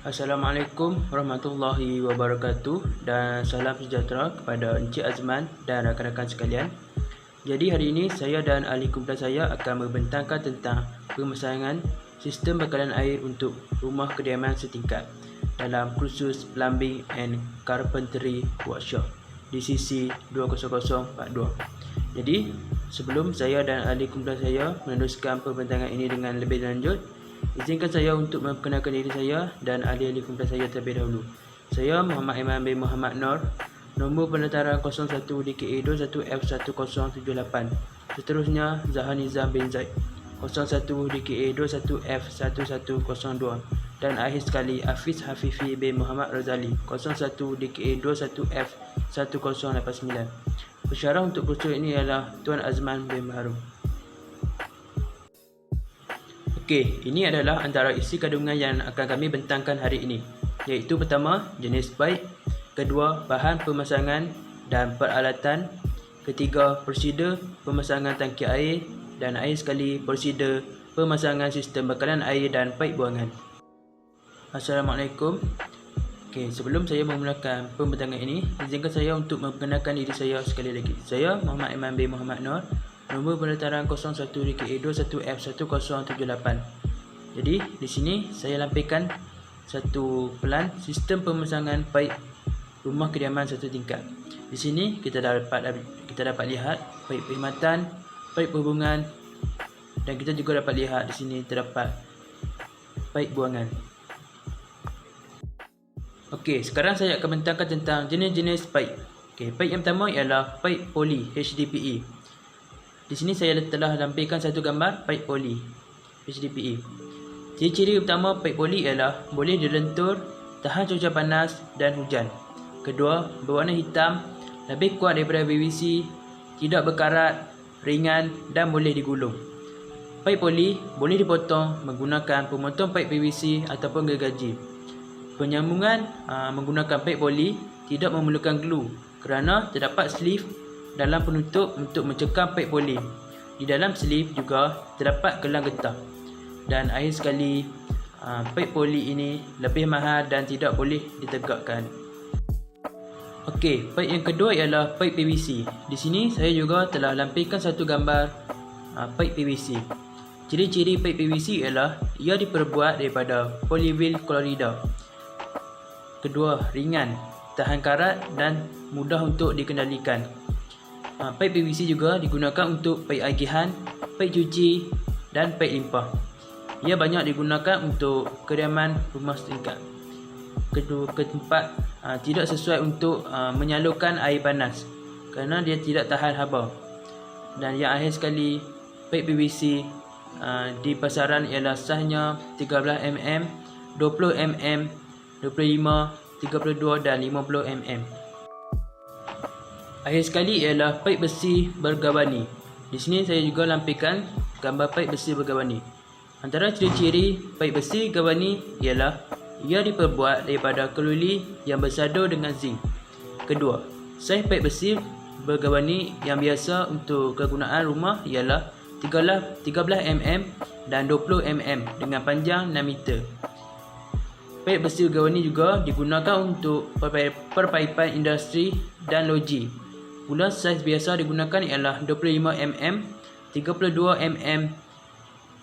Assalamualaikum warahmatullahi wabarakatuh dan salam sejahtera kepada Encik Azman dan rakan-rakan sekalian. Jadi hari ini saya dan ahli kumpulan saya akan membentangkan tentang pemasangan sistem bekalan air untuk rumah kediaman setingkat dalam kursus Plumbing and Carpentry Workshop DCC 20042. Jadi sebelum saya dan ahli kumpulan saya meneruskan pembentangan ini dengan lebih lanjut, izinkan saya untuk memperkenalkan diri saya dan ahli-ahli kumpulan saya terlebih dahulu. Saya Muhammad Iman bin Muhammad Nur, nombor pendaftaran 01 DKA 21F1078. Seterusnya Zahan Nizam bin Zaid 01 DKA 21F1102. Dan akhir sekali Hafiz Hafifi bin Muhammad Razali 01 DKA 21F1089. Pensyarah untuk kursus ini ialah Tuan Azman bin Baharum. Okey, ini adalah antara isi kandungan yang akan kami bentangkan hari ini, iaitu pertama, jenis paip, kedua, bahan pemasangan dan peralatan, ketiga, prosedur pemasangan tangki air, dan akhir sekali prosedur pemasangan sistem bekalan air dan paip buangan. Assalamualaikum. Okey, sebelum saya memulakan pembentangan ini, izinkan saya untuk memperkenalkan diri saya sekali lagi. Saya Muhammad Iman bin Muhammad Nur, nombor pendaftaran 01 DKA 21F1078. Jadi di sini saya lampirkan satu pelan sistem pemasangan paip rumah kediaman satu tingkat. Di sini kita dapat lihat paip perkhidmatan, paip perhubungan, dan kita juga dapat lihat di sini terdapat paip buangan. Okey, sekarang saya akan bentangkan tentang jenis-jenis paip. Okey, paip yang pertama ialah paip poli HDPE. Di sini saya telah lampirkan satu gambar paip poli HDPE. Ciri-ciri utama paip poli ialah boleh dilentur, tahan cuaca panas dan hujan. Kedua, berwarna hitam, lebih kuat daripada PVC, tidak berkarat, ringan dan boleh digulung. Paip poli boleh dipotong menggunakan pemotong paip PVC ataupun gergaji. Penyambungan menggunakan paip poli tidak memerlukan glue kerana terdapat sleeve dalam penutup untuk mencekam paip poli. Di dalam sleeve juga terdapat gelang getah. Dan akhir sekali, paip poli ini lebih mahal dan tidak boleh ditegakkan. Okey, paip yang kedua ialah paip PVC. Di sini saya juga telah lampirkan satu gambar paip PVC. Ciri-ciri paip PVC ialah ia diperbuat daripada polyvinyl klorida. Kedua, ringan, tahan karat dan mudah untuk dikendalikan. Paip PVC juga digunakan untuk paip agihan, paip cuci dan paip limpah. Ia banyak digunakan untuk kediaman rumah setingkat. Keempat, tidak sesuai untuk menyalurkan air panas kerana dia tidak tahan haba. Dan yang akhir sekali, paip PVC di pasaran ialah sahnya 13mm, 20mm, 25, 32 dan 50mm. Akhir sekali ialah paip besi bergabani. Di sini saya juga lampirkan gambar paip besi bergabani. Antara ciri-ciri paip besi gabani ialah ia diperbuat daripada keluli yang bersadu dengan zinc. Kedua, saiz paip besi bergabani yang biasa untuk kegunaan rumah ialah 13mm dan 20mm dengan panjang 6 meter. Paip besi bergabani juga digunakan untuk perpaipan industri dan loji. Pula saiz biasa digunakan ialah 25mm, 32mm,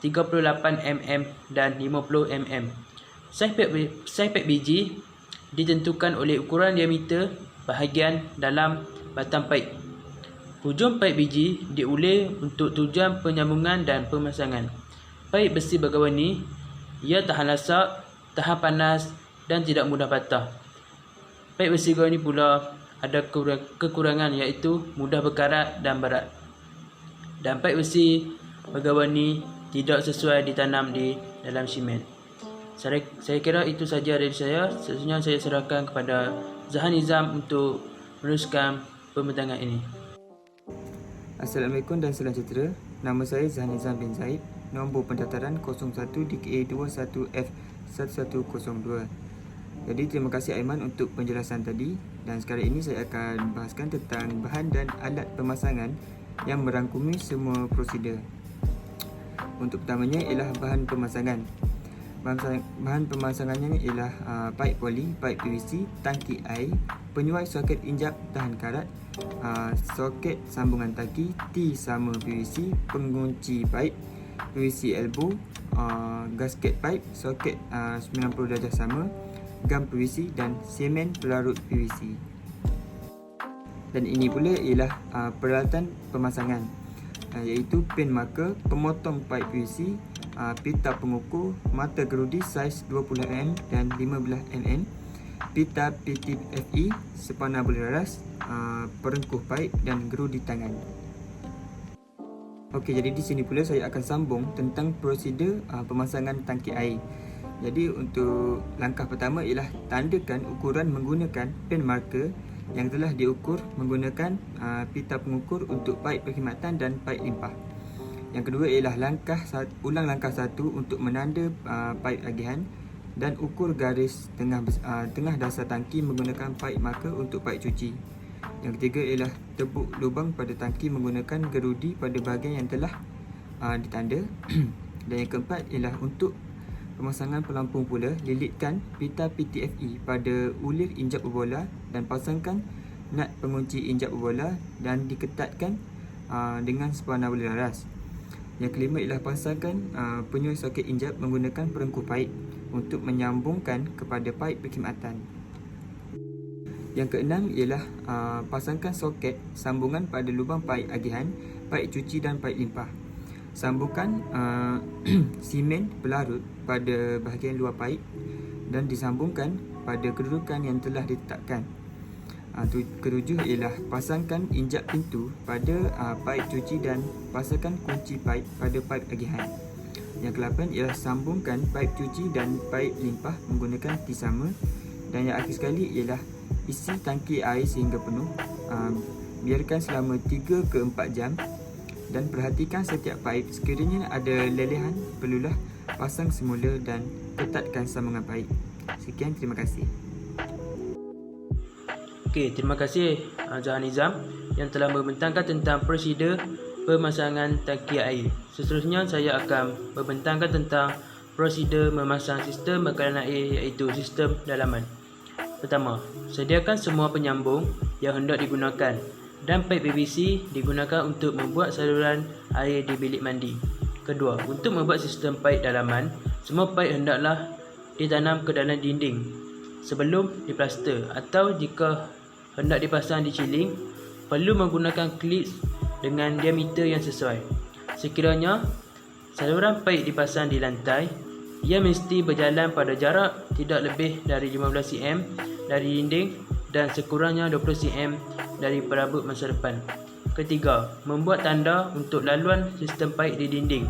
38mm dan 50mm. Saiz paip biji ditentukan oleh ukuran diameter bahagian dalam batang paip. Hujung paip biji diulir untuk tujuan penyambungan dan pemasangan. Paip besi bergabani ia tahan lasak, tahan panas dan tidak mudah patah. Paip besi bergabani pula ada kekurangan iaitu mudah berkarat dan berat. Dan paip besi bergabani tidak sesuai ditanam di dalam simen. Saya kira itu saja dari saya. Seterusnya saya serahkan kepada Zahan Nizam untuk meneruskan pembentangan ini. Assalamualaikum dan salam sejahtera. Nama saya Zahan Nizam bin Zaid, nombor pendaftaran 01 DKA 21F1102. Jadi terima kasih Aiman untuk penjelasan tadi, dan sekarang ini saya akan bahaskan tentang bahan dan alat pemasangan yang merangkumi semua prosedur. Untuk pertamanya ialah bahan pemasangan. Bahan pemasangannya ialah pipe poli, pipe PVC, tangki air, penyuai soket injap tahan karat, soket sambungan tangki, T sama PVC, pengunci pipe, PVC elbow, gasket pipe, soket 90 darjah sama, gam PVC dan semen pelarut PVC. Dan ini pula ialah peralatan pemasangan, iaitu pin marker, pemotong pipe PVC, pita pengukur, mata gerudi saiz 20mm dan 15mm, pita PTFE, sepana bola laras, perengkuh pipe dan gerudi tangan. Okey, jadi di sini pula saya akan sambung tentang prosedur pemasangan tangki air. Jadi untuk langkah pertama ialah tandakan ukuran menggunakan pin marker yang telah diukur menggunakan pita pengukur untuk paip perkhidmatan dan paip limpah. Yang kedua ialah ulang langkah 1 untuk menanda paip agihan dan ukur garis tengah dasar tangki menggunakan paip marker untuk paip cuci. Yang ketiga ialah tebuk lubang pada tangki menggunakan gerudi pada bahagian yang telah ditanda. Dan yang keempat ialah untuk pemasangan pelampung pula, lilitkan pita PTFE pada ulir injap berbola dan pasangkan nut pengunci injap berbola dan diketatkan dengan spana bola laras. Yang kelima ialah pasangkan penyuai soket injap menggunakan perengkuh paip untuk menyambungkan kepada paip perkhidmatan. Yang keenam ialah pasangkan soket sambungan pada lubang paip agihan, paip cuci dan paip limpah. Sambungkan simen pelarut pada bahagian luar paip dan disambungkan pada kedudukan yang telah ditetapkan. Ketujuh ialah pasangkan injap pintu pada paip cuci dan pasangkan kunci paip pada paip agihan. Yang ke-8 ialah sambungkan paip cuci dan paip limpah menggunakan T sama. Dan yang akhir sekali ialah isi tangki air sehingga penuh. Biarkan selama 3 ke 4 jam dan perhatikan setiap paip. Sekiranya ada lelehan, perlulah pasang semula dan ketatkan sambungan paip. Sekian, terima kasih. Okey, terima kasih Zahan Nizam yang telah membentangkan tentang prosedur pemasangan tangki air. Seterusnya saya akan membentangkan tentang prosedur memasang sistem bekalan air, iaitu sistem dalaman. Pertama, sediakan semua penyambung yang hendak digunakan dan paip PVC digunakan untuk membuat saluran air di bilik mandi. Kedua, untuk membuat sistem paip dalaman, semua paip hendaklah ditanam ke dalam dinding sebelum diplaster, atau jika hendak dipasang di ceiling, perlu menggunakan klips dengan diameter yang sesuai. Sekiranya saluran paip dipasang di lantai, ia mesti berjalan pada jarak tidak lebih dari 15 cm dari dinding dan sekurangnya 20 cm dari perabot masa depan. Ketiga, membuat tanda untuk laluan sistem paip di dinding,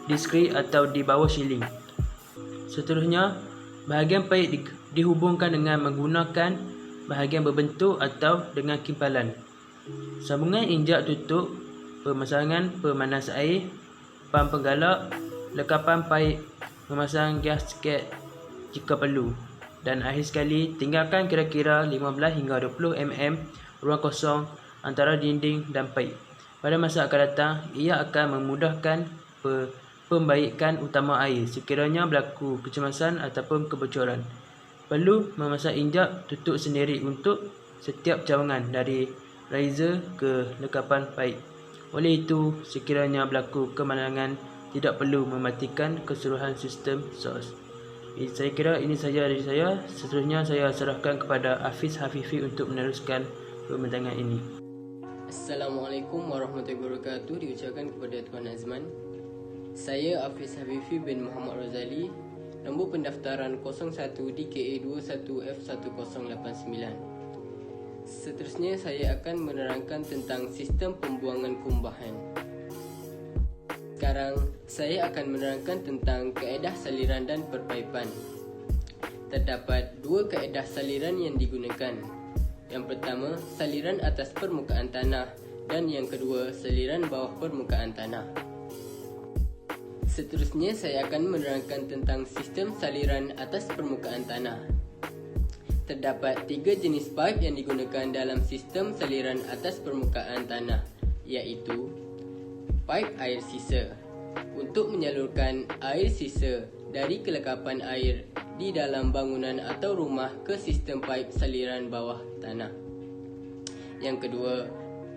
di skrin atau di bawah ceiling. Seterusnya, bahagian paip dihubungkan dengan menggunakan bahagian berbentuk atau dengan kimpalan. Sambungan injak tutup, pemasangan pemanas air, pam penggalak, lekapan paip, memasang gasket jika perlu. Dan akhir sekali, tinggalkan kira-kira 15 hingga 20 mm ruang kosong antara dinding dan paip. Pada masa akan datang, ia akan memudahkan pembaikan utama air sekiranya berlaku kecemasan ataupun kebocoran. Perlu memasang injap tutup sendiri untuk setiap cawangan dari riser ke lekapan paip. Oleh itu, sekiranya berlaku kemalangan, tidak perlu mematikan keseluruhan sistem sos. Saya kira ini saja dari saya. Seterusnya saya serahkan kepada Hafiz Hafifi untuk meneruskan pembentangan ini. Assalamualaikum warahmatullahi wabarakatuh. Diucapkan kepada Tuan Azman. Saya Hafiz Hafifi bin Muhammad Razali. Nombor pendaftaran 01 DKA 21F1089. Seterusnya saya akan menerangkan tentang sistem pembuangan kumbahan. Sekarang saya akan menerangkan tentang kaedah saliran dan perpaipan. Terdapat dua kaedah saliran yang digunakan. Yang pertama, saliran atas permukaan tanah, dan yang kedua, saliran bawah permukaan tanah. Seterusnya saya akan menerangkan tentang sistem saliran atas permukaan tanah. Terdapat 3 jenis paip yang digunakan dalam sistem saliran atas permukaan tanah, iaitu paip air sisa untuk menyalurkan air sisa dari kelekapan air di dalam bangunan atau rumah ke sistem paip saliran bawah tanah. Yang kedua,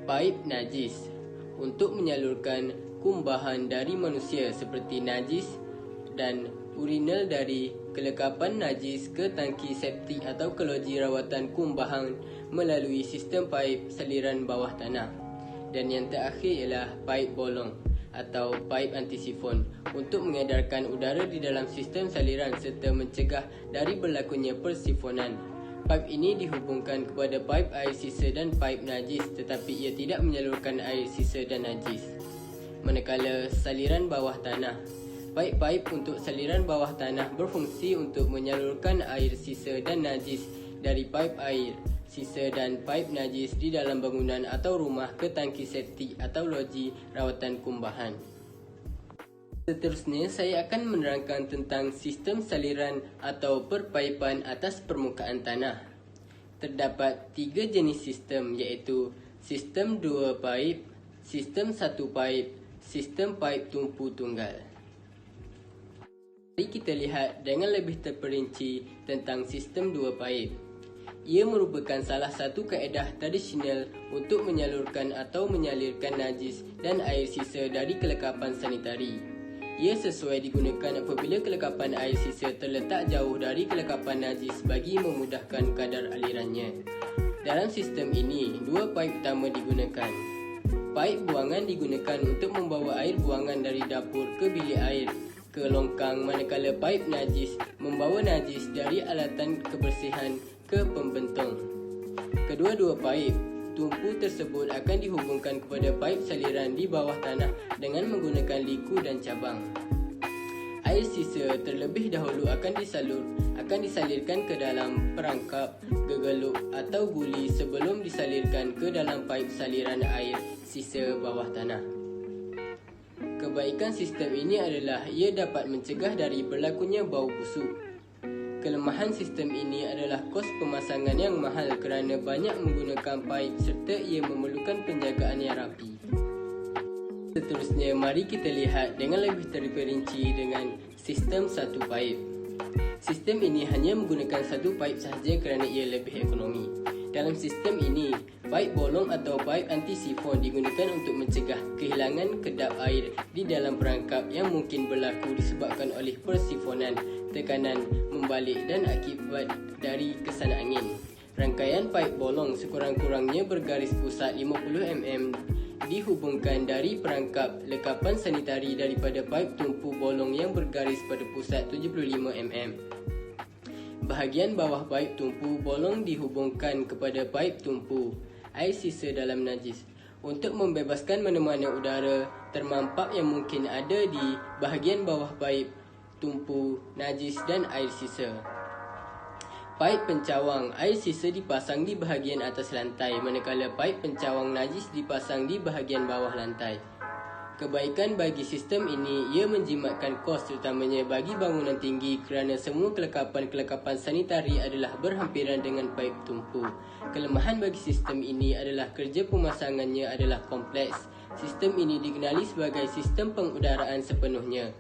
paip najis untuk menyalurkan kumbahan dari manusia seperti najis dan urinal dari kelekapan najis ke tangki septik atau ke loji rawatan kumbahan melalui sistem paip saliran bawah tanah. Dan yang terakhir ialah paip bolong atau paip antisifon untuk mengedarkan udara di dalam sistem saliran serta mencegah dari berlakunya persifonan. Paip ini dihubungkan kepada paip air sisa dan paip najis, tetapi ia tidak menyalurkan air sisa dan najis. Manakala saliran bawah tanah, paip-paip untuk saliran bawah tanah berfungsi untuk menyalurkan air sisa dan najis dari paip air sisa dan paip najis di dalam bangunan atau rumah ke tangki septik atau loji rawatan kumbahan. Seterusnya, saya akan menerangkan tentang sistem saliran atau perpaipan atas permukaan tanah. Terdapat 3 jenis sistem, iaitu sistem 2 paip, sistem 1 paip, sistem paip tumpu tunggal. Mari kita lihat dengan lebih terperinci tentang sistem 2 paip. Ia merupakan salah satu kaedah tradisional untuk menyalurkan atau menyalirkan najis dan air sisa dari kelekapan sanitari. Ia sesuai digunakan apabila kelekapan air sisa terletak jauh dari kelekapan najis bagi memudahkan kadar alirannya. Dalam sistem ini, 2 paip utama digunakan. Paip buangan digunakan untuk membawa air buangan dari dapur ke bilik air ke longkang, manakala paip najis membawa najis dari alatan kebersihan ke pembentong. Kedua-dua paip tumpu tersebut akan dihubungkan kepada paip saliran di bawah tanah dengan menggunakan liku dan cabang. Air sisa terlebih dahulu akan disalirkan ke dalam perangkap, gegeluk atau guli sebelum disalirkan ke dalam paip saliran air sisa bawah tanah. Kebaikan sistem ini adalah ia dapat mencegah dari berlakunya bau busuk. Kelemahan sistem ini adalah kos pemasangan yang mahal kerana banyak menggunakan paip serta ia memerlukan penjagaan yang rapi. Seterusnya, mari kita lihat dengan lebih terperinci dengan sistem 1 paip. Sistem ini hanya menggunakan 1 paip sahaja kerana ia lebih ekonomi. Dalam sistem ini, paip bolong atau paip antisifon digunakan untuk mencegah kehilangan kedap air di dalam perangkap yang mungkin berlaku disebabkan oleh persifonan, tekanan membalik dan akibat dari kesan angin. Rangkaian paip bolong sekurang-kurangnya bergaris pusat 50 mm dihubungkan dari perangkap lekapan sanitari daripada paip tumpu bolong yang bergaris pada pusat 75 mm. Bahagian bawah paip tumpu bolong dihubungkan kepada paip tumpu air sisa dalam najis untuk membebaskan mana-mana udara termampap yang mungkin ada di bahagian bawah paip tumpu najis dan air sisa. Paip pencawang air sisa dipasang di bahagian atas lantai, manakala paip pencawang najis dipasang di bahagian bawah lantai. Kebaikan bagi sistem ini, ia menjimatkan kos terutamanya bagi bangunan tinggi kerana semua kelekapan-kelekapan sanitari adalah berhampiran dengan paip tumpu. Kelemahan bagi sistem ini adalah kerja pemasangannya adalah kompleks. Sistem ini dikenali sebagai sistem pengudaraan sepenuhnya.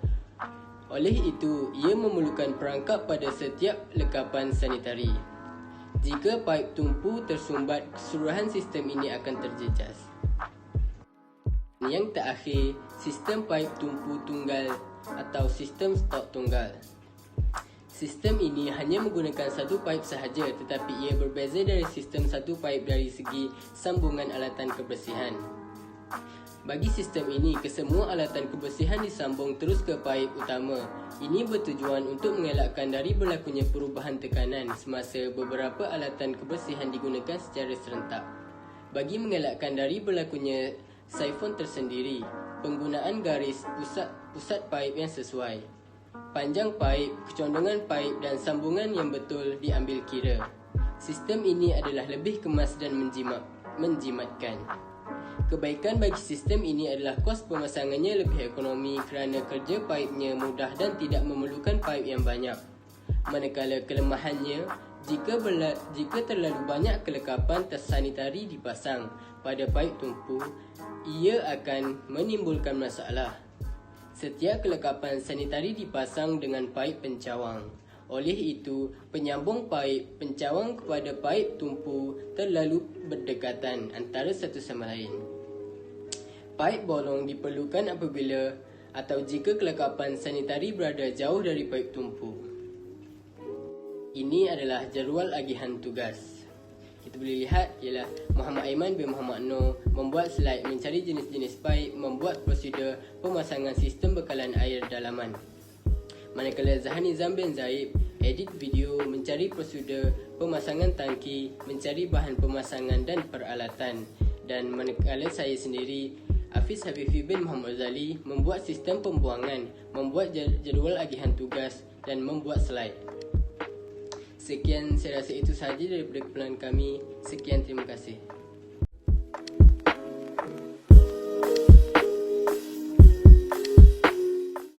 Oleh itu, ia memerlukan perangkap pada setiap lekapan sanitari. Jika paip tumpu tersumbat, keseluruhan sistem ini akan terjejas. Yang terakhir, sistem paip tumpu tunggal atau sistem stok tunggal. Sistem ini hanya menggunakan 1 paip sahaja, tetapi ia berbeza dari sistem 1 paip dari segi sambungan alatan kebersihan. Bagi sistem ini, kesemua alatan kebersihan disambung terus ke paip utama. Ini bertujuan untuk mengelakkan dari berlakunya perubahan tekanan semasa beberapa alatan kebersihan digunakan secara serentak. Bagi mengelakkan dari berlakunya sifon tersendiri, penggunaan garis pusat paip yang sesuai, panjang paip, kecondongan paip dan sambungan yang betul diambil kira. Sistem ini adalah lebih kemas dan menjimatkan. Kebaikan bagi sistem ini adalah kos pemasangannya lebih ekonomi kerana kerja paipnya mudah dan tidak memerlukan paip yang banyak. Manakala kelemahannya, jika terlalu banyak kelekapan sanitari dipasang pada paip tumpu, ia akan menimbulkan masalah. Setiap kelengkapan sanitari dipasang dengan paip pencawang. Oleh itu, penyambung paip pencawang kepada paip tumpu terlalu berdekatan antara satu sama lain. Paip bolong diperlukan apabila atau jika kelengkapan sanitari berada jauh dari paip tumpu. Ini adalah jadual agihan tugas. Kita boleh lihat ialah Muhammad Aiman bin Muhammad Noor membuat slide mencari jenis-jenis paip, membuat prosedur pemasangan sistem bekalan air dalaman. Manakala Zahar Nizam bin Zaib edit video mencari prosedur pemasangan tangki, mencari bahan pemasangan dan peralatan. Dan manakala saya sendiri, Hafiz Habibi bin Muhammad Zali membuat sistem pembuangan, membuat jadual agihan tugas dan membuat slide. Sekian, saya rasa itu sahaja daripada kepulauan kami. Sekian, terima kasih.